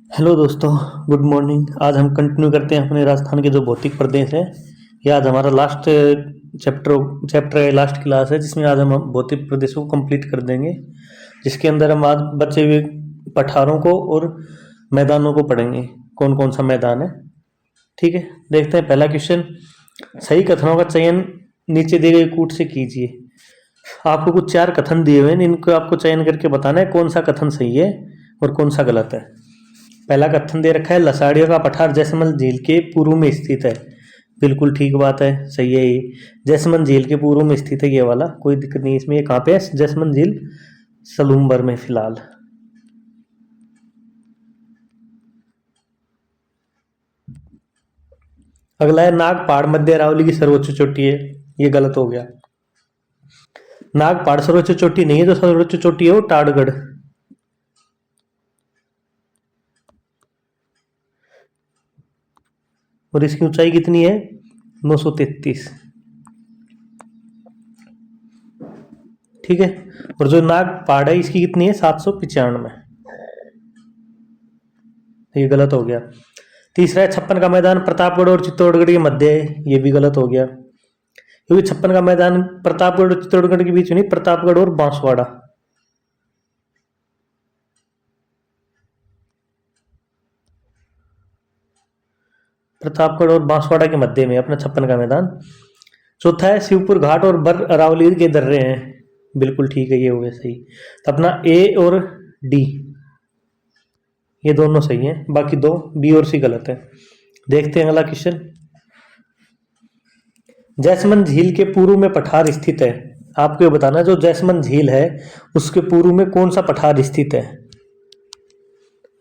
Hello दोस्तों, good morning. आज हम कंटिन्यू करते हैं अपने राजस्थान के जो भौतिक प्रदेश हैं। ये आज हमारा लास्ट चैप्टर है, लास्ट क्लास है, जिसमें आज हम भौतिक प्रदेशों को कंप्लीट कर देंगे, जिसके अंदर हम आज बचे हुए पठारों को और मैदानों को पढ़ेंगे, कौन कौन सा मैदान है। ठीक है, देखते हैं पहला क्वेश्चन। सही कथनों का चयन नीचे दिए गए कूट से कीजिए। आपको कुछ 4 कथन दिए हुए हैं, इनको आपको चयन करके बताना है कौन सा कथन सही है और कौन सा गलत है। पहला कथन दे रखा है, लसाड़ियों का पठार जैसलमेर झील के पूर्व में स्थित है। बिल्कुल ठीक बात है, सही है ये। जैसलमेर झील के पूर्व में स्थित है ये वाला, कोई दिक्कत नहीं इसमें। ये कहाँ पे है? जैसलमेर झील सलूम्बर में फिलहाल। अगला है, नाग पहाड़ मध्य अरावली की सर्वोच्च चोटी है। ये गलत हो गया। नाग पहाड़ सर्वोच्च चोटी नहीं है, जो सर्वोच्च चोटी है वो टाड़गढ़। और इसकी ऊंचाई कितनी है? 933। ठीक है। और जो नाग पहाड़ है इसकी कितनी है? 795। ये गलत हो गया। तीसरा है, 56 का मैदान प्रतापगढ़ और चित्तौड़गढ़ के मध्य है। ये भी गलत हो गया, क्योंकि 56 का मैदान प्रतापगढ़ और चित्तौड़गढ़ के बीच में नहीं, प्रतापगढ़ और बांसवाड़ा। प्रतापगढ़ और बांसवाड़ा के मध्य में अपना 56 का मैदान। चौथा है, शिवपुर घाट और बर अरावली के दर्रे हैं। बिल्कुल ठीक है, ये हो गया सही। तो अपना ए और डी ये दोनों सही हैं, बाकी दो बी और सी गलत है। देखते हैं अगला क्वेश्चन। जैसमंद झील के पूर्व में पठार स्थित है। आपको ये बताना है, जो जैसमंद झील है उसके पूर्व में कौन सा पठार स्थित है।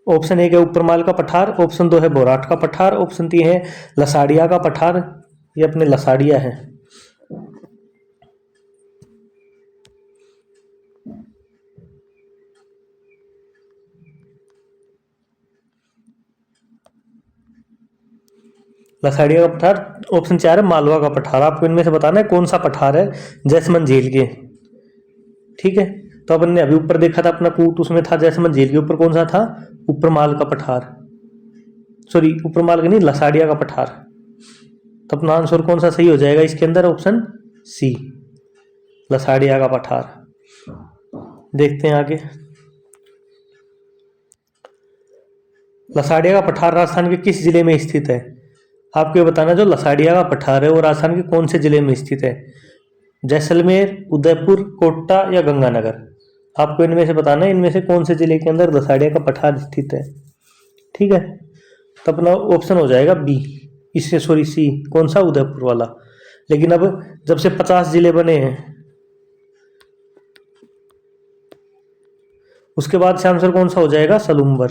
ऑप्शन 1 है ऊपरमाल का पठार, ऑप्शन 2 है बोराट का पठार, ऑप्शन 3 है लसाड़िया का पठार। ये अपने लसाड़िया है। लसाड़िया का पठार। ऑप्शन 4 है मालवा का पठार। आपको इनमें से बताना है कौन सा पठार है जैसमंद झील के। ठीक है, तो अपन ने अभी ऊपर देखा था अपना कूट, उसमें था जैसमंद झील के ऊपर कौन सा था? ऊपरमाल का पठार। सॉरी, ऊपरमाल का नहीं, लसाड़िया का पठार। तो अपना आंसर कौन सा सही हो जाएगा इसके अंदर? ऑप्शन सी, लसाड़िया का पठार। देखते हैं आगे। लसाड़िया का पठार राजस्थान के किस जिले में स्थित है? आपको ये बताना, जो लसाड़िया का पठार है वो राजस्थान के कौन से जिले में स्थित है? जैसलमेर, उदयपुर, कोटा या गंगानगर। आपको इनमें से बताना है, इनमें से कौन से जिले के अंदर लसाड़िया का पठार स्थित है। ठीक है, तो अपना ऑप्शन हो जाएगा बी, इससे सॉरी सी, कौन सा? उदयपुर वाला। लेकिन अब जब से 50 जिले बने हैं, उसके बाद से आंसर कौन सा हो जाएगा? सलूम्बर।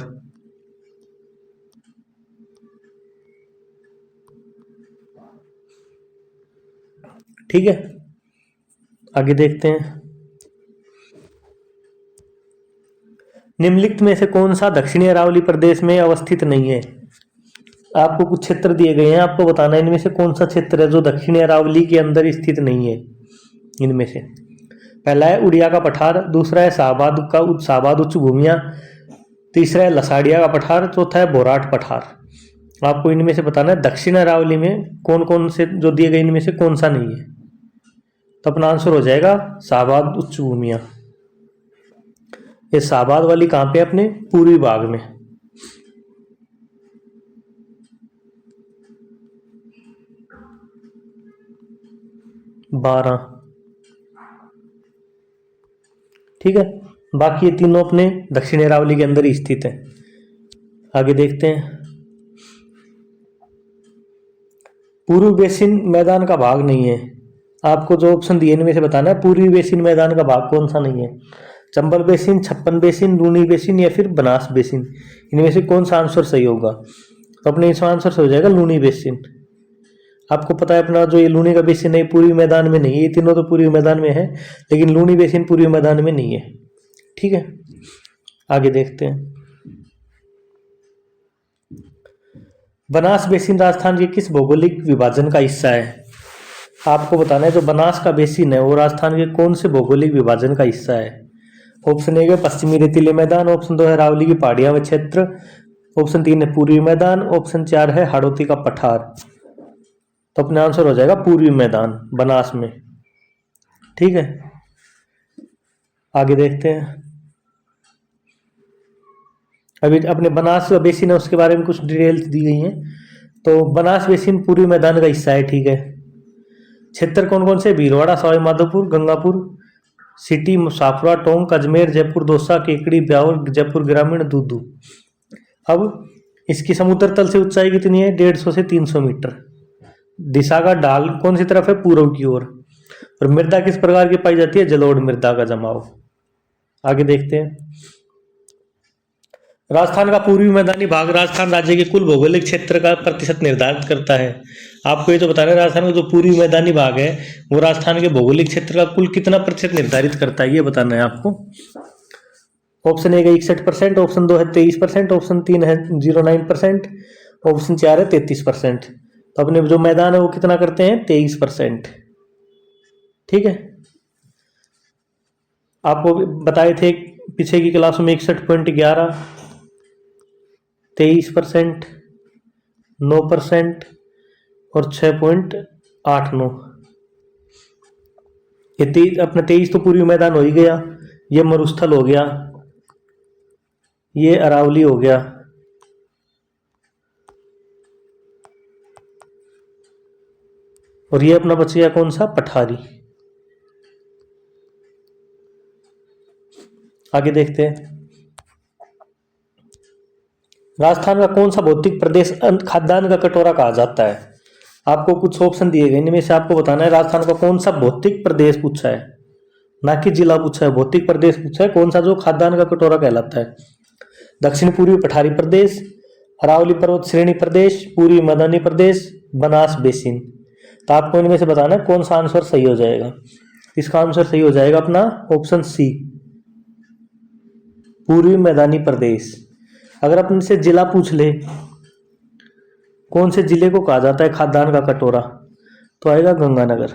ठीक है, आगे देखते हैं। निम्नलिखित में से कौन सा दक्षिणी अरावली प्रदेश में अवस्थित नहीं है? आपको कुछ क्षेत्र दिए गए हैं, आपको बताना है इनमें से कौन सा क्षेत्र है जो दक्षिणी अरावली के अंदर स्थित नहीं है। इनमें से पहला है उड़िया का पठार, दूसरा है शाहबाद उच्च भूमियां, तीसरा है लसाड़िया का पठार, चौथा है बोराट पठार। आपको इनमें से बताना है दक्षिण अरावली में कौन कौन से जो दिए गए इनमें से कौन सा नहीं है। तो अपना आंसर हो जाएगा शाहबाद उच्च भूमियां। ये शाहबाद वाली कहाँ पे? अपने पूर्वी भाग में। बारह। ठीक है, बाकी ये तीनों अपने दक्षिण अरावली के अंदर ही स्थित है। आगे देखते हैं। पूर्वी बेसिन मैदान का भाग नहीं है। आपको जो ऑप्शन दिए इनमें से बताना है पूर्वी बेसिन मैदान का भाग कौन सा नहीं है। चंबल बेसिन, छप्पन बेसिन, लूनी बेसिन या फिर बनास बेसिन। इनमें से कौन सा आंसर सही होगा? तो अपने इसका आंसर सही हो जाएगा लूनी बेसिन। आपको पता है अपना जो ये लूनी का बेसिन है पूर्वी मैदान में नहीं है। ये तीनों तो पूर्वी मैदान में है, लेकिन लूनी बेसिन पूर्वी मैदान में नहीं है। ठीक है, आगे देखते हैं। बनास बेसिन राजस्थान के किस भौगोलिक विभाजन का हिस्सा है? आपको बताना है जो बनास का बेसिन है वो राजस्थान के कौन से भौगोलिक विभाजन का हिस्सा है। ऑप्शन 1 है पश्चिमी रेतीले मैदान, ऑप्शन 2 है अरावली की पहाड़ियां व क्षेत्र, ऑप्शन 3 है पूर्वी मैदान, ऑप्शन 4 है हाड़ौती का पठार। तो अपना आंसर हो जाएगा पूर्वी मैदान बनास में। ठीक है, आगे देखते हैं। अभी अपने बनास बेसिन है उसके बारे में कुछ डिटेल्स दी गई हैं। तो बनास बेसिन पूर्वी मैदान का हिस्सा है। ठीक है, क्षेत्र कौन कौन से? भीलवाड़ा, सवाई माधोपुर, गंगापुर सिटी, साफरा, टोंक, अजमेर, जयपुर दौसा, केकड़ी, ब्यावर, जयपुर ग्रामीण, दूदू। अब इसकी समुद्र तल से ऊंचाई कितनी है? 150 से 300 मीटर। दिशा का ढाल कौन सी तरफ है? पूर्व की ओर। और मृदा किस प्रकार की पाई जाती है? जलोढ़ मृदा का जमाव। आगे देखते हैं। राजस्थान का पूर्वी मैदानी भाग राजस्थान राज्य के कुल भौगोलिक क्षेत्र का प्रतिशत निर्धारित करता है। आपको ये तो बताना है राजस्थान का जो पूर्वी मैदानी भाग है वो राजस्थान के भौगोलिक क्षेत्र का कुल कितना प्रतिशत निर्धारित करता है, ये बताना है आपको। ऑप्शन 1 है 61%, ऑप्शन 2 है 23%, ऑप्शन 3 है 09%, ऑप्शन 4 है 33%। तो अपने जो मैदान है वो कितना करते हैं? 23%। ठीक है, आपको बताए थे पीछे की क्लास में 61.11, 23%, 9% और 6.89। ये अपना 23 तो पूर्वी मैदान हो ही गया, ये मरुस्थल हो गया, ये अरावली हो गया, और ये अपना बच गया कौन सा? पठारी। आगे देखते हैं। राजस्थान का कौन सा भौतिक प्रदेश खाद्यान्न का कटोरा कहा जाता है? आपको कुछ ऑप्शन दिए गए, इनमें से आपको बताना है राजस्थान का कौन सा भौतिक प्रदेश पूछा है, ना कि जिला पूछा है, भौतिक प्रदेश पूछा है। कौन सा जो खाद्यान्न का कटोरा कहलाता है? दक्षिण पूर्वी पठारी प्रदेश, अरावली पर्वत श्रेणी प्रदेश, पूर्वी मैदानी प्रदेश, बनास बेसिन। तो आपको इनमें से बताना है कौन सा आंसर सही हो जाएगा। इसका आंसर सही हो जाएगा अपना ऑप्शन सी, पूर्वी मैदानी प्रदेश। अगर अपन से जिला पूछ ले, कौन से जिले को कहा जाता है खाद्यान्न का कटोरा, तो आएगा गंगानगर।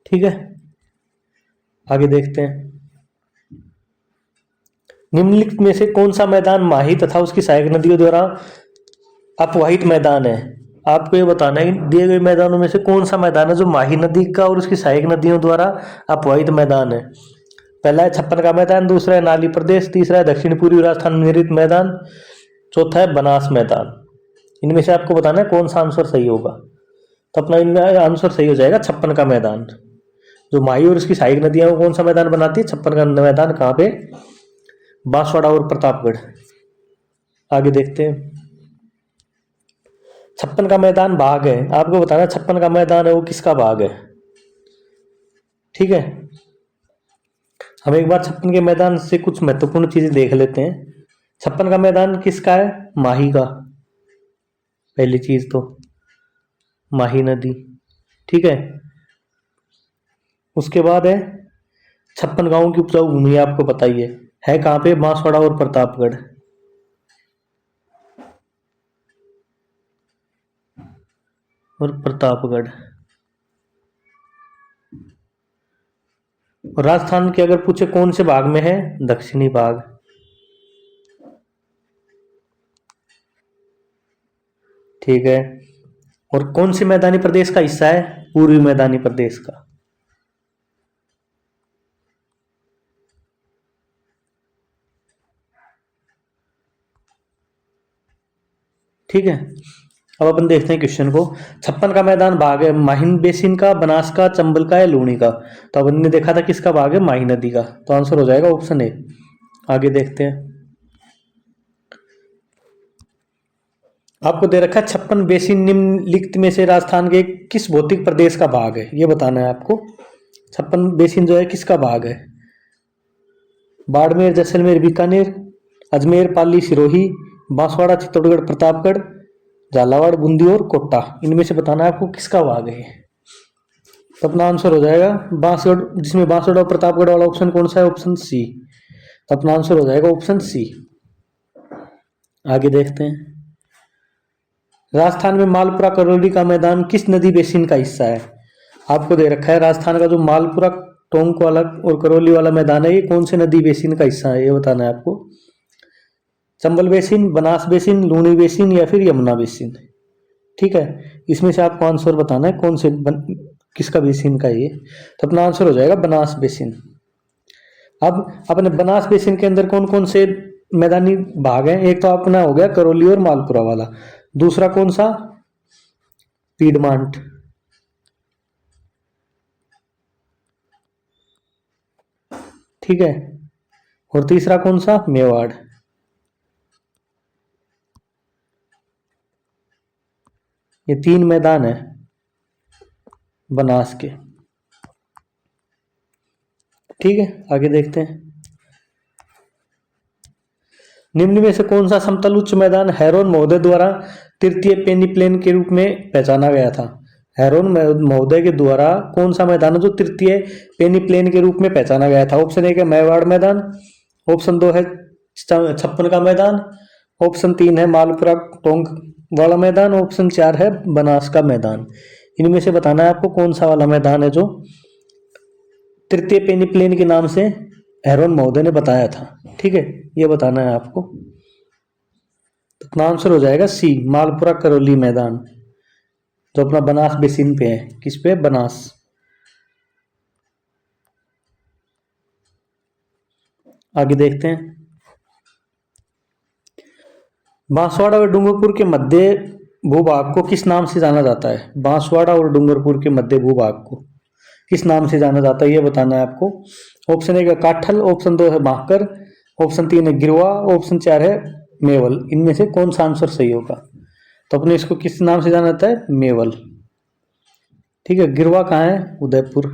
ठीक है, आगे देखते हैं। निम्नलिखित में से कौन सा मैदान माही तथा उसकी सहायक नदियों द्वारा अपवाहित मैदान है? आपको ये बताना है दिए गए मैदानों में से कौन सा मैदान है जो माही नदी का और उसकी सहायक नदियों द्वारा अपवाहित मैदान है। पहला है छप्पन का मैदान, दूसरा है नाली प्रदेश, तीसरा है दक्षिण पूर्वी राजस्थान निरित मैदान, चौथा है बनास मैदान। इनमें से आपको बताना है कौन सा आंसर सही होगा। तो अपना इनमें आंसर सही हो जाएगा छप्पन का मैदान। जो माही और उसकी सहायक नदियां वो कौन सा मैदान बनाती है? छप्पन का मैदान। कहाँ पे? बांसवाड़ा और प्रतापगढ़। आगे देखते हैं। छप्पन का मैदान भाग है, आपको बताना है छप्पन का मैदान है वो किसका भाग है। ठीक है, हम एक बार छप्पन के मैदान से कुछ महत्वपूर्ण चीजें देख लेते हैं। छप्पन का मैदान किसका है? माही का। पहली चीज तो माही नदी। ठीक है, उसके बाद है छप्पन गांवों की उपजाऊ भूमि, आपको बताइए है कहाँ पे? बांसवाड़ा और प्रतापगढ़। और प्रतापगढ़। और राजस्थान के अगर पूछे कौन से भाग में है? दक्षिणी भाग। ठीक है, और कौन से मैदानी प्रदेश का हिस्सा है? पूर्वी मैदानी प्रदेश का। ठीक है, अब अपन देखते हैं क्वेश्चन को। छप्पन का मैदान भाग है माहिन बेसिन का, बनास का, चंबल का या लूणी का। तो अपन ने देखा था किसका भाग है? माही नदी का। तो आंसर हो जाएगा ऑप्शन ए। आगे देखते हैं। आपको दे रखा है छप्पन बेसिन निम्नलिखित में से राजस्थान के किस भौतिक प्रदेश का भाग है, ये बताना है आपको। छप्पन बेसिन जो है किसका भाग है? बाड़मेर, जैसलमेर, बीकानेर, अजमेर, पाली, सिरोही, बांसवाड़ा, चित्तौड़गढ़, प्रतापगढ़, झालावाड़, बूंदी और कोटा। इनमें से बताना है आपको किसका भाग है। तो अपना आंसर हो जाएगा बांसगढ़, जिसमें बांसवाड़ा और प्रतापगढ़ वाला ऑप्शन कौन सा है? Option C. तो अपना आंसर हो जाएगा ऑप्शन सी। आगे देखते हैं। राजस्थान में मालपुरा करौली का मैदान किस नदी बेसिन का हिस्सा है? आपको दे रखा है राजस्थान का जो मालपुरा टोंक वाला और करौली वाला मैदान है, ये कौन से नदी बेसिन का हिस्सा है, ये बताना है आपको। Chambal basin, Banas basin, Luni basin या फिर यमुना बेसिन। ठीक है, इसमें से आपको आंसर बताना है कौन से किसका बेसिन का है ये। तो अपना आंसर हो जाएगा बनास बेसिन। अब अपने बनास बेसिन के अंदर कौन कौन से मैदानी भाग हैं? एक तो अपना हो गया करौली और मालपुरा वाला, दूसरा कौन सा? पीडमांट, ठीक है, और तीसरा कौन सा? मेवाड़। ये 3 मैदान है बनास के। ठीक है, आगे देखते हैं। निम्न में से कौन सा समतल उच्च मैदान हैरोन महोदय द्वारा तृतीय पेनिप्लेन के रूप में पहचाना गया था? हैरोन महोदय के द्वारा कौन सा मैदान है जो तृतीय पेनिप्लेन के रूप में पहचाना गया था? ऑप्शन 1 है मेवाड़ मैदान, ऑप्शन 2 है छप्पन का मैदान, ऑप्शन 3 है मालपुरा टोंक वाला मैदान, ऑप्शन 4 है बनास का मैदान। इनमें से बताना है आपको कौन सा वाला मैदान है जो तृतीय पेनिप्लेन के नाम से हैरोन महोदय ने बताया था। ठीक है, ये बताना है आपको। तो अपना आंसर हो जाएगा सी, मालपुरा करौली मैदान, जो अपना बनास बेसिन पे है। किस पे? बनास। आगे देखते हैं। बांसवाड़ा और डूंगरपुर के मध्य भूभाग को किस नाम से जाना जाता है? बांसवाड़ा और डूंगरपुर के मध्य भूभाग को किस नाम से जाना जाता है, ये बताना है आपको। ऑप्शन 1 है काठल, ऑप्शन 2 है भाकर, ऑप्शन 3 है गिरवा, ऑप्शन 4 है मेवल। इनमें से कौन सा आंसर सही होगा? तो अपने इसको किस नाम से जाना जाता है? मेवल। ठीक है, गिरवा कहाँ है? उदयपुर।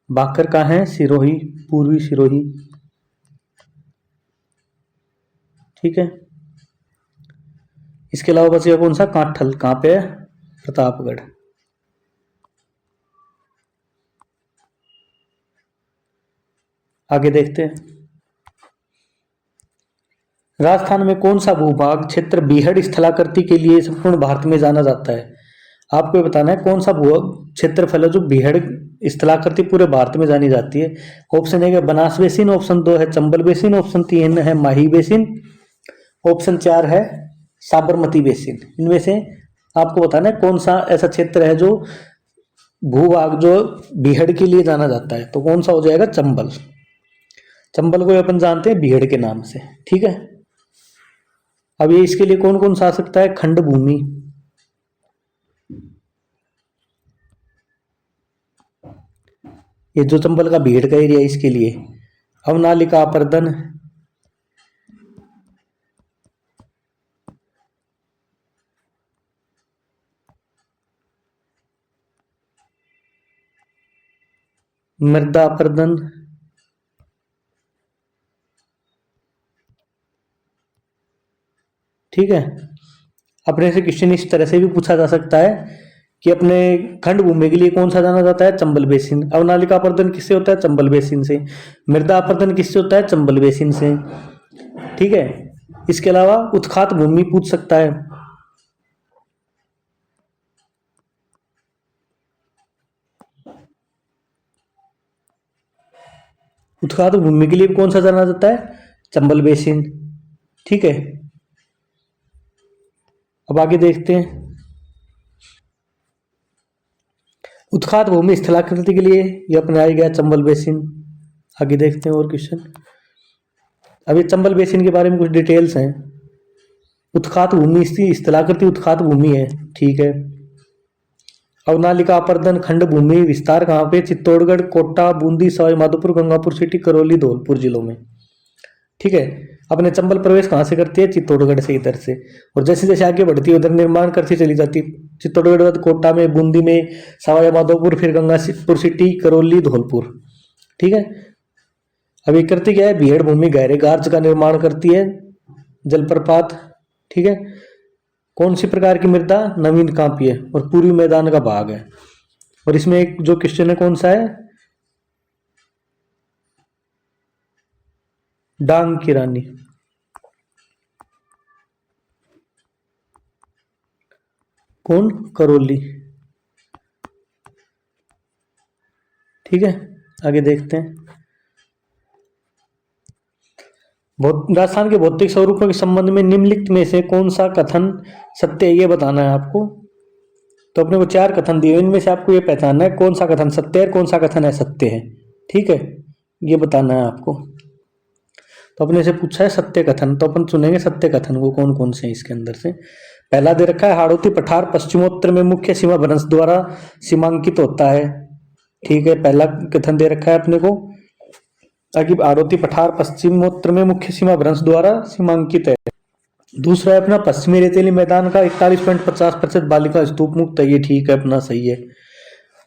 भाकर कहाँ है? सिरोही, पूर्वी सिरोही। ठीक है, इसके अलावा बचेगा कौन सा? काठल, कहाँ पे है? प्रतापगढ़। आगे देखते हैं। राजस्थान में कौन सा भूभाग क्षेत्र बीहड़ स्थलाकृति के लिए संपूर्ण भारत में जाना जाता है? आपको ये बताना है कौन सा भू क्षेत्रफल है जो बीहड़ स्थलाकृति पूरे भारत में जानी जाती है। ऑप्शन 1 है बनास बेसिन, ऑप्शन 2 है चंबल बेसिन, ऑप्शन 3 है माही बेसिन, ऑप्शन 4 है साबरमती बेसिन। इनमें से आपको बताना है कौन सा ऐसा क्षेत्र है जो भूभाग जो बीहड़ के लिए जाना जाता है। तो कौन सा हो जाएगा? चंबल। चंबल को अपन जानते हैं बीहड़ के नाम से। ठीक है, अब ये इसके लिए कौन कौन सा आ सकता है? खंड भूमि, ये जो चंबल का बीहड़ का एरिया, इसके लिए अवनालिका अपर्दन, मृदा अपर्दन, ठीक है। अपने से क्वेश्चन इस तरह से भी पूछा जा सकता है कि अपने खंड भूमि के लिए कौन सा जाना जाता है? चंबल बेसिन। अवनालिका अपर्दन किससे होता है? चंबल बेसिन से। मृदा अपर्दन किससे होता है? चंबल बेसिन से। ठीक है, इसके अलावा उत्खात भूमि पूछ सकता है। उत्खात भूमि के लिए कौन सा जाना जाता है? चंबल बेसिन। ठीक है, अब आगे देखते हैं। उत्खात भूमि स्थलाकृति के लिए ये अपनाया गया चंबल बेसिन। आगे देखते हैं और क्वेश्चन। अभी चंबल बेसिन के बारे में कुछ डिटेल्स हैं। उत्खात भूमि इसकी स्थलाकृति उत्खात भूमि है। ठीक है, अवनालिका अपर्दन खंड भूमि विस्तार कहाँ पे? चित्तौड़गढ़, कोटा, बूंदी, सवाई माधोपुर, गंगापुर सिटी, करौली, धौलपुर जिलों में। ठीक है, अपने चंबल प्रवेश कहाँ से करती है? चित्तौड़गढ़ से, इधर से। और जैसे जैसे आगे बढ़ती है उधर निर्माण करती चली जाती। चित्तौड़गढ़ बाद कोटा में, बूंदी में, सवाई माधोपुर, फिर गंगापुर सिटी, करौली, धौलपुर। ठीक है, अब ये करती क्या है? बीहड़ भूमि गहरे गार्ज का निर्माण करती है, जलप्रपात। ठीक है, कौन सी प्रकार की मृदा? नवीन कांपीय और पूर्वी मैदान का भाग है। और इसमें एक जो क्वेश्चन है कौन सा है? डांग की रानी। कौन? करौली। ठीक है, आगे देखते हैं। राजस्थान के भौतिक स्वरूपों के संबंध में निम्नलिखित में से कौन सा कथन सत्य है, ये बताना है आपको। तो अपने को 4 कथन दिए, इनमें से आपको ये पहचानना है कौन सा कथन सत्य है, कौन सा कथन असत्य है। ठीक है, ये बताना है आपको। तो अपने से पूछा है सत्य कथन, तो अपन चुनेंगे सत्य कथन वो कौन कौन से हैं इसके अंदर से। पहला दे रखा है हाड़ौती पठार पश्चिमोत्तर में मुख्य सीमा भ्रंश द्वारा सीमांकित होता है। ठीक है, पहला कथन दे रखा है अपने को ताकि हाड़ौती पठार पश्चिमोत्तर में मुख्य सीमा भ्रंश द्वारा सीमांकित है। दूसरा है अपना पश्चिमी रेतीली मैदान का 41.50% बालिका स्तूप मुक्त है, ये ठीक है अपना सही है।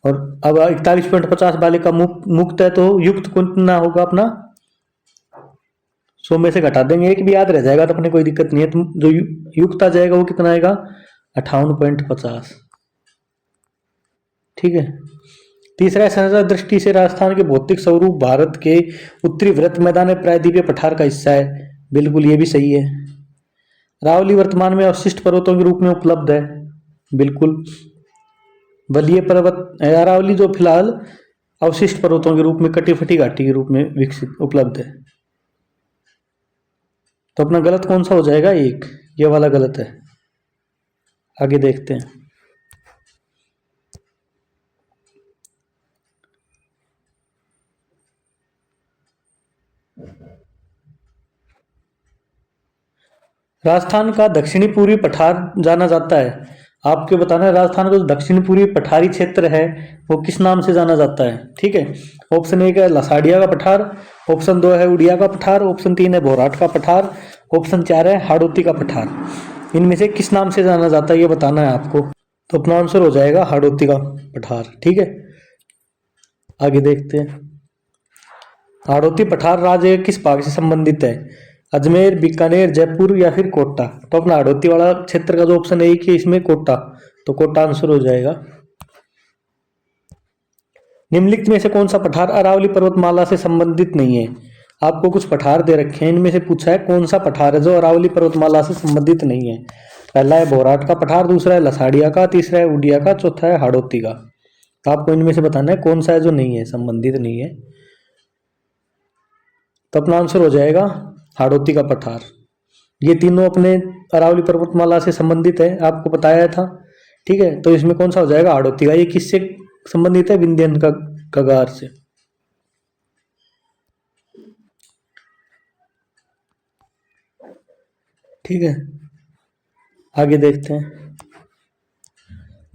और अब 41.50 बालिका मुक्त है तो युक्त कितना होगा अपना 100 में से घटा देंगे, एक भी याद रह जाएगा तो अपने कोई दिक्कत नहीं है। तो जो युक्त आ जाएगा वो कितना आएगा 58.50। ठीक है। तीसरा है संरचना दृष्टि से राजस्थान के भौतिक स्वरूप भारत के उत्तरी वृत्त मैदान प्रायद्वीपीय पठार का हिस्सा है, बिल्कुल ये भी सही है। अरावली वर्तमान में अवशिष्ट पर्वतों के रूप में उपलब्ध है, बिल्कुल। बलिए पर्वत अरावली जो फिलहाल अवशिष्ट पर्वतों के रूप में कटी फटी घाटी के रूप में विकसित उपलब्ध है। तो अपना गलत कौन सा हो जाएगा, एक, ये वाला गलत है। आगे देखते हैं। राजस्थान का दक्षिणी पूर्वी पठार जाना जाता है, आपको बताना है राजस्थान का जो दक्षिण पूर्वी पठारी क्षेत्र है वो किस नाम से जाना जाता है। ठीक है, ऑप्शन 1 है लसाड़िया का पठार, ऑप्शन 2 है उड़िया का पठार, ऑप्शन 3 है भोराट का पठार, ऑप्शन 4 है हाड़ौती का पठार। इनमें से किस नाम से जाना जाता है ये बताना है आपको। तो अपना आंसर हो जाएगा हाड़ौती का पठार। ठीक है, आगे देखते हैं। हाड़ौती पठार राज्य किस भाग से संबंधित है, अजमेर, बीकानेर, जयपुर या फिर कोटा। तो अपना हाड़ौती वाला क्षेत्र का जो ऑप्शन है कि इसमें कोटा, तो कोटा आंसर हो जाएगा। निम्नलिखित में से कौन सा पठार अरावली पर्वतमाला से संबंधित नहीं है, आपको कुछ पठार दे रखे हैं, इनमें से पूछा है कौन सा पठार है जो अरावली पर्वतमाला से संबंधित नहीं है। पहला है भोराट का पठार, दूसरा है लसाड़िया का, तीसरा है उड़िया का, चौथा है हाड़ौती का। तो आपको इनमें से बताना है कौन सा है जो नहीं है, संबंधित नहीं है। तो अपना आंसर हो जाएगा हाड़ौती का पठार। ये तीनों अपने अरावली पर्वतमाला से संबंधित है, आपको बताया था। ठीक है, तो इसमें कौन सा हो जाएगा हाड़ौती का। ये किससे संबंधित है, विंध्यन का कगार से। ठीक है, आगे देखते हैं।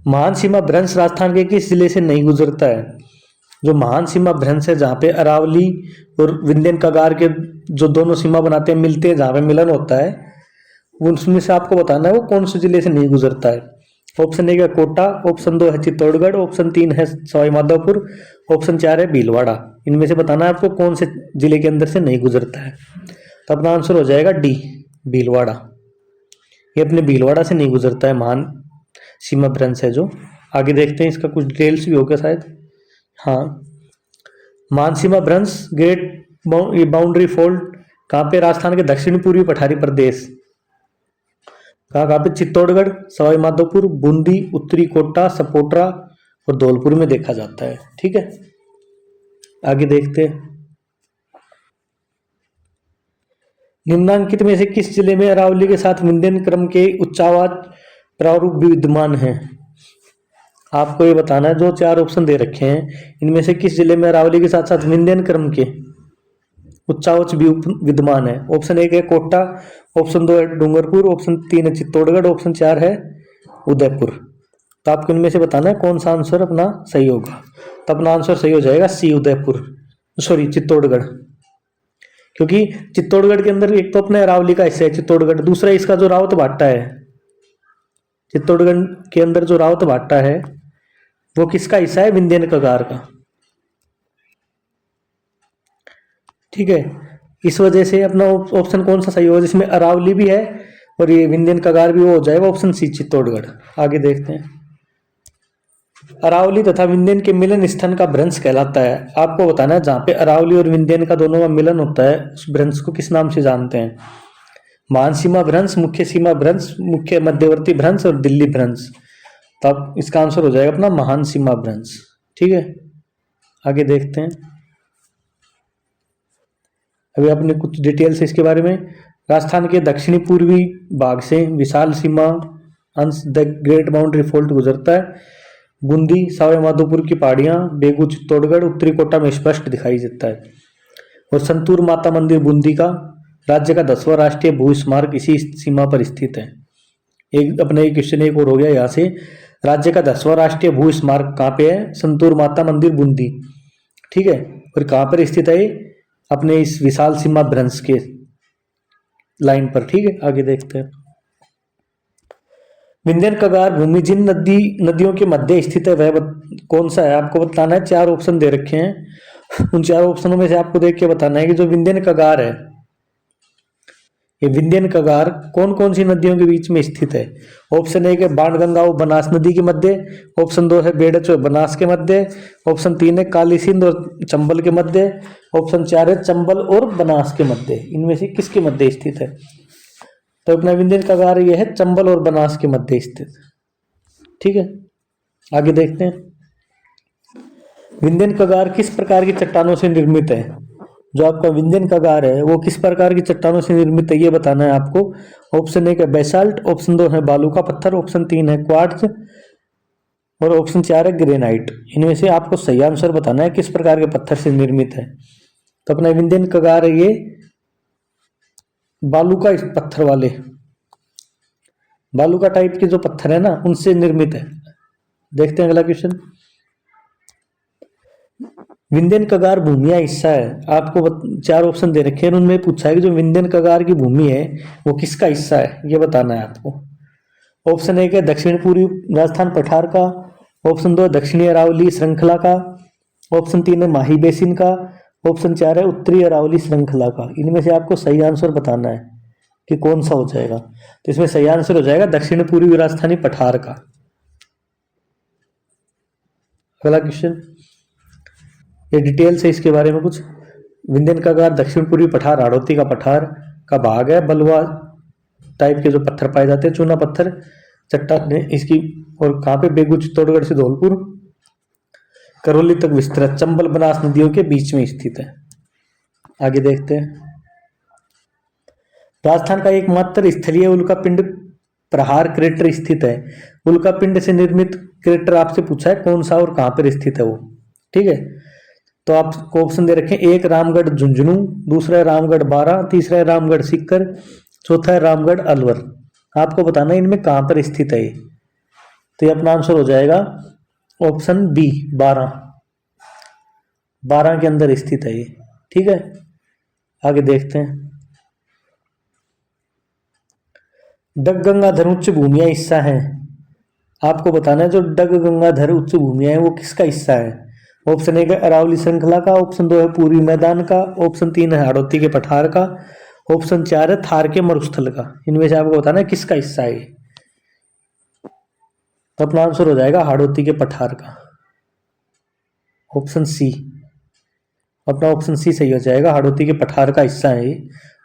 महान सीमा भ्रंश राजस्थान के किस जिले से नहीं गुजरता है। जो महान सीमा भ्रंश है जहाँ पे अरावली और विंध्यन कगार के जो दोनों सीमा बनाते हैं मिलते हैं, जहाँ पे मिलन होता है, उसमें से आपको बताना है वो कौन से जिले से नहीं गुजरता है। ऑप्शन 1 है कोटा, ऑप्शन 2 है चित्तौड़गढ़, ऑप्शन 3 है सवाई माधोपुर, ऑप्शन 4 है भीलवाड़ा। इनमें से बताना है आपको कौन से जिले के अंदर से नहीं गुजरता है। तो अपना आंसर हो जाएगा डी, भीलवाड़ा। ये अपने भीलवाड़ा से नहीं गुजरता है, महान सीमा भ्रंश है जो। आगे देखते हैं, इसका कुछ डिटेल्स भी होगा शायद। हाँ, महान सीमा भ्रंश ग्रेट बाउंड्री फोल्ड कहाँ पे, राजस्थान के दक्षिण पूर्वी पठारी प्रदेश। कहाँ पे, चित्तौड़गढ़, सवाई माधोपुर, बूंदी, उत्तरी कोटा, सपोटरा और धौलपुर में देखा जाता है। ठीक है, आगे देखते हैं। निम्नांकित में से किस जिले में अरावली के साथ विंध्यन क्रम के उच्चावाच प्रारूप भी विद्यमान है, आपको ये बताना है। जो 4 ऑप्शन दे रखे हैं इनमें से किस जिले में अरावली के साथ साथ विंध्यन क्रम के उच्चावच भी विद्यमान है। ऑप्शन 1 है कोटा, ऑप्शन 2 है डूंगरपुर, ऑप्शन 3 है चित्तौड़गढ़, ऑप्शन 4 है उदयपुर। तो आपको इनमें से बताना है कौन सा आंसर अपना सही होगा। तो अपना आंसर सही हो जाएगा सी, उदयपुर, सॉरी चित्तौड़गढ़। क्योंकि चित्तौड़गढ़ के अंदर एक तो अपने अरावली का हिस्सा है चित्तौड़गढ़, दूसरा इसका जो रावत भाटा है, चित्तौड़गढ़ के अंदर जो रावत भाटा है वो किसका हिस्सा है, विंध्यन कगार का। ठीक है, इस वजह से अपना ऑप्शन कौन सा सही होगा, जिसमें अरावली भी है और ये विंध्यन कगार भी, वो हो जाएगा ऑप्शन सी, चित्तौड़गढ़। आगे देखते हैं। अरावली तथा विंध्यन के मिलन स्थान का भ्रंश कहलाता है, आपको बताना है जहाँ पे अरावली और विंध्यन का दोनों का मिलन होता है उस भ्रंश को किस नाम से जानते हैं। महान सीमा भ्रंश, मुख्य सीमा भ्रंश, मुख्य मध्यवर्ती भ्रंश और दिल्ली भ्रंश। तो अब इसका आंसर हो जाएगा अपना महान सीमा भ्रंश। ठीक है, आगे देखते हैं। अभी अपने कुछ डिटेल्स इसके बारे में। राजस्थान के दक्षिणी पूर्वी भाग से विशाल सीमा अंश द ग्रेट बाउंड्री फॉल्ट गुजरता है। बूंदी, सवाई माधोपुर की पहाड़ियां, बेगू, चित्तौड़गढ़, उत्तरी कोटा में स्पष्ट दिखाई देता है। और संतूर माता मंदिर बूंदी का राज्य का 10वां राष्ट्रीय भू स्मारक इसी सीमा पर स्थित है। एक अपने एक क्वेश्चन एक और हो गया यहाँ से। राज्य का 10वां राष्ट्रीय भू स्मारक कहाँ पे है? संतूर माता मंदिर बूंदी, ठीक है। और कहाँ पर स्थित है? अपने इस विशाल सीमा भ्रंश के लाइन पर, ठीक है। आगे देखते हैं। विंध्यन कगार भूमि जिन नदियों के मध्य स्थित है वह कौन सा है? आपको बताना है। 4 ऑप्शन दे रखे हैं, उन 4 ऑप्शनों में से आपको देख के बताना है कि जो विंध्यन कगार है, ये विंध्यन कगार कौन कौन सी नदियों के बीच में स्थित है। ऑप्शन 1 है बाणगंगा और बनास नदी के मध्य। ऑप्शन 2 है बेड़च और बनास के मध्य। ऑप्शन 3 है काली सिंध और चंबल के मध्य। ऑप्शन 4 है चंबल और बनास के मध्य। इनमें से किसके मध्य स्थित है? तो अपना विंध्यन कगार ये है चंबल और बनास के मध्य स्थित, ठीक है। आगे देखते हैं। विंध्यन कगार किस प्रकार की चट्टानों से निर्मित है? जो आपका विंध्यन कगार है वो किस प्रकार की चट्टानों से निर्मित है ये बताना है आपको। ऑप्शन 1 है बेसाल्ट, ऑप्शन 2 है बालू का पत्थर, ऑप्शन 3 है क्वार्ट्ज और ऑप्शन 4 है ग्रेनाइट। इनमें से आपको सही आंसर बताना है किस प्रकार के पत्थर से निर्मित है। तो अपना विंध्यन कगार है ये बालू का पत्थर वाले, बालू का टाइप के जो पत्थर है ना उनसे निर्मित है। देखते हैं अगला क्वेश्चन। विंध्यन कगार भूमि या हिस्सा है। आपको 4 ऑप्शन दे रखे हैं, उनमें पूछा है कि जो विंध्यन कगार की भूमि है वो किसका हिस्सा है, ये बताना है आपको। ऑप्शन 1 है दक्षिण पूर्वी राजस्थान पठार का। ऑप्शन 2 है दक्षिणी अरावली श्रृंखला का। ऑप्शन 3 है माही बेसिन का। ऑप्शन 4 है उत्तरी अरावली श्रृंखला का। इनमें से आपको सही आंसर बताना है कि कौन सा हो जाएगा। तो इसमें सही आंसर हो जाएगा दक्षिण पूर्वी राजस्थानी पठार का। अगला क्वेश्चन, ये डिटेल्स है इसके बारे में कुछ। विंध्यन कगार दक्षिण पूर्वी पठार हाड़ौती का पठार का भाग है। बलुआ टाइप के जो पत्थर पाए जाते हैं, चूना पत्थर चट्टान इसकी, और कहाँ पे? बेगू, चित्तौड़गढ़ से धौलपुर, करौली तक विस्तृत, चंबल बनास नदियों के बीच में स्थित है। आगे देखते हैं। राजस्थान का एकमात्र स्थलीय उल्कापिंड प्रहार क्रेटर स्थित है। उल्कापिंड से निर्मित क्रेटर आपसे पूछा है कौन सा और कहां पर स्थित है वो, ठीक है। तो आपको ऑप्शन दे रखे हैं। 1 रामगढ़ झुंझुनू, दूसरा है रामगढ़ बारा, तीसरा है रामगढ़ सीकर, चौथा है रामगढ़ अलवर। आपको बताना है इनमें कहां पर स्थित है। तो ये अपना आंसर हो जाएगा ऑप्शन बी 12, 12 के अंदर स्थित है ये, ठीक है। आगे देखते हैं। डग गंगाधर उच्च भूमिया हिस्सा है। आपको बताना है जो डग गंगाधर उच्च भूमिया है वो किसका हिस्सा है। ऑप्शन 1 है अरावली श्रृंखला का। ऑप्शन 2 है पूर्वी मैदान का। ऑप्शन 3 है हाड़ौती के पठार का। ऑप्शन 4 है थार के मरुस्थल का। इनमें से आपको बताना है किसका हिस्सा है। तो अपना आंसर हो जाएगा हाड़ौती के पठार का, ऑप्शन सी। अपना ऑप्शन सी सही हो जाएगा, हाड़ौती के पठार का हिस्सा है ये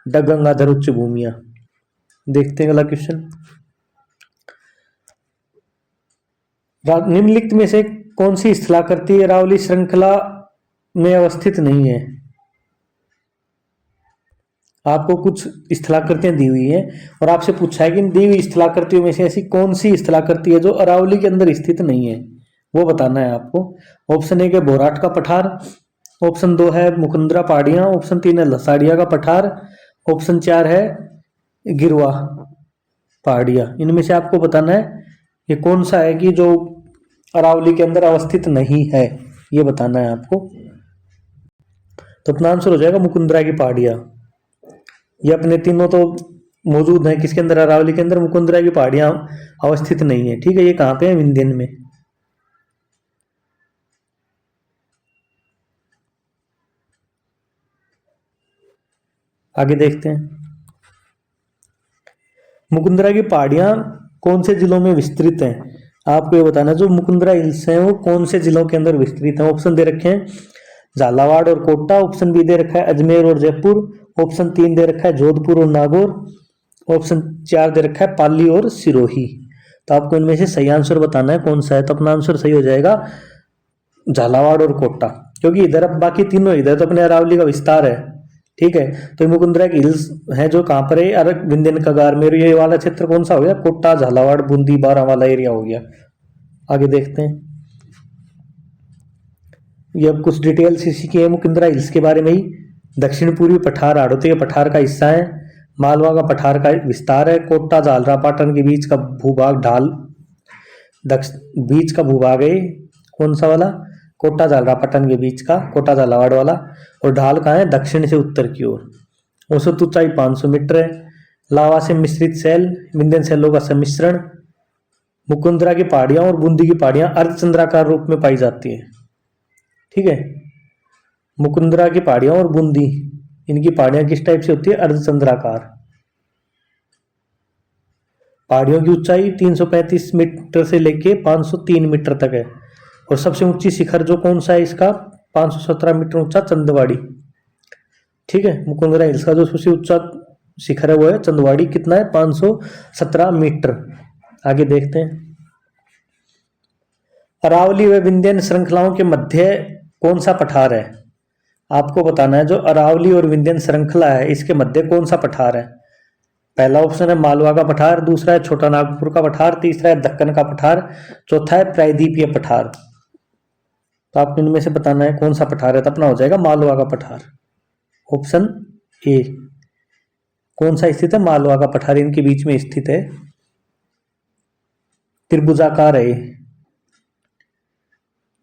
डग गंगाधर उच्च भूमिया। देखते हैं अगला क्वेश्चन। निम्नलिखित में से कौन सी स्थलाकृति अरावली श्रृंखला में अवस्थित नहीं है। आपको कुछ स्थलाकृतियां दी हुई हैं और आपसे पूछा है कि इन दी हुई स्थलाकृतियों में से ऐसी कौन सी स्थलाकृति है जो अरावली के अंदर स्थित नहीं है, वो बताना है आपको। ऑप्शन 1 है बोराट का पठार। ऑप्शन 2 है मुकुंदरा पहाड़ियां। ऑप्शन 3 है लसाड़िया का पठार। ऑप्शन 4 है गिरवा पहाड़ियां। इनमें से आपको बताना है ये कौन सा है कि जो अरावली के अंदर अवस्थित नहीं है, ये बताना है आपको। तो अपना आंसर हो जाएगा मुकुंदरा की पहाड़ियां। ये अपने तीनों तो मौजूद हैं किसके अंदर, अरावली के अंदर। मुकुंदरा की पहाड़ियां अवस्थित नहीं है, ठीक है। ये कहां पे है? विंध्यन में। आगे देखते हैं। मुकुंदरा की पहाड़ियां कौन से जिलों में विस्तृत हैं। आपको ये बताना जो मुकुंदरा हिल्स हैं वो कौन से जिलों के अंदर विस्तृत हैं। ऑप्शन दे रखे हैं झालावाड़ और कोटा। ऑप्शन बी दे रखा है अजमेर और जयपुर। ऑप्शन 3 दे रखा है जोधपुर और नागौर। ऑप्शन 4 दे रखा है पाली और सिरोही। तो आपको इनमें से सही आंसर बताना है कौन सा है। तो अपना आंसर सही हो जाएगा झालावाड़ और कोटा, क्योंकि इधर अब बाकी तीनों, इधर तो अपने अरावली का विस्तार है, ठीक है। तो मुकुंदरा की हिल्स है जो कहाँ पर है, अरक विंध्यन कगार में। ये वाला क्षेत्र कौन सा हो गया, कोटा झालावाड़ बूंदी बारां वाला एरिया हो गया। आगे देखते हैं, ये अब कुछ डिटेल्स इसी की है मुकुंदरा हिल्स के बारे में ही। दक्षिण पूर्वी पठार हाड़ौती के पठार का हिस्सा है, मालवा का पठार का विस्तार है, कोटा झालरा पाटन के बीच का भूभाग ढाल बीच का भूभाग है कौन सा वाला, कोटा झालरा पाटन के बीच का, कोटा झालावाड़ वाला। और ढाल कहाँ है, दक्षिण से उत्तर की ओर। औसत ऊंचाई 500 मीटर है। लावा से मिश्रित शैल, विंध्यन शैलों का सम्मिश्रण। मुकुंदरा की पहाड़ियां और बूंदी की पहाड़ियां अर्धचंद्राकार रूप में पाई जाती है, ठीक है। मुकुंदरा की पहाड़ियां और बूंदी, इनकी पहाड़ियां किस टाइप से होती है, अर्धचंद्राकार। पहाड़ियों की ऊंचाई 335 मीटर से लेके 503 मीटर तक है। और सबसे ऊंची शिखर जो कौन सा है इसका, 517 मीटर ऊंचा चंदवाड़ी, ठीक है। मुकुंदरा हिल्स का जो सबसे ऊंचा शिखर है वो है चंदवाड़ी, कितना है, 517 मीटर। आगे देखते हैं, अरावली व विंध्यन श्रृंखलाओं के मध्य कौन सा पठार है, आपको बताना है। जो अरावली और विंध्यन श्रृंखला है इसके मध्य कौन सा पठार है। पहला ऑप्शन है मालवा का पठार, दूसरा है छोटा नागपुर का पठार, तीसरा है दक्कन का पठार, चौथा है प्रायद्वीपीय पठार। तो आपको इनमें से बताना है कौन सा पठार है, तो अपना हो जाएगा मालवा का पठार, ऑप्शन ए। कौन सा स्थित है, मालवा का पठार इनके बीच में स्थित है, त्रिभुजाकार है।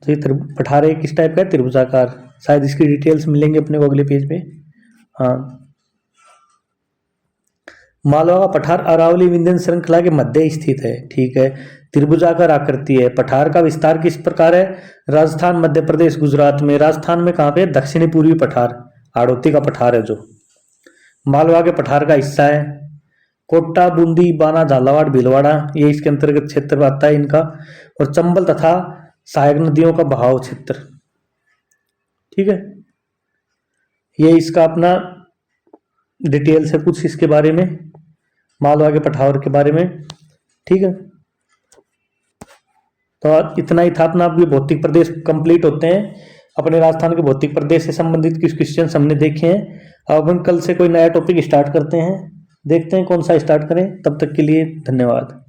तो ये पठार है किस टाइप का है, त्रिभुजाकार। शायद इसकी डिटेल्स मिलेंगे अपने को अगले पेज पे। हाँ, मालवा का पठार अरावली विंध्यन श्रृंखला के मध्य स्थित है, ठीक है। त्रिभुजाकार आकृति है। पठार का विस्तार किस प्रकार है, राजस्थान, मध्य प्रदेश, गुजरात में। राजस्थान में कहाँ पे, दक्षिणी पूर्वी पठार, हाड़ौती का पठार है जो मालवा के पठार का हिस्सा है। कोटा, बूंदी, बाना, झालावाड़, भीलवाड़ा ये इसके अंतर्गत क्षेत्र आता है इनका। और चंबल तथा सहायक नदियों का बहाव क्षेत्र, ठीक है। ये इसका अपना डिटेल्स है कुछ इसके बारे में, मालवा के पठार के बारे में, ठीक है। तो इतना ही था अपना। अब ये भौतिक प्रदेश कंप्लीट होते हैं। अपने राजस्थान के भौतिक प्रदेश से संबंधित कुछ क्वेश्चन हमने देखे हैं। अब हम कल से कोई नया टॉपिक स्टार्ट करते हैं, देखते हैं कौन सा स्टार्ट करें। तब तक के लिए धन्यवाद।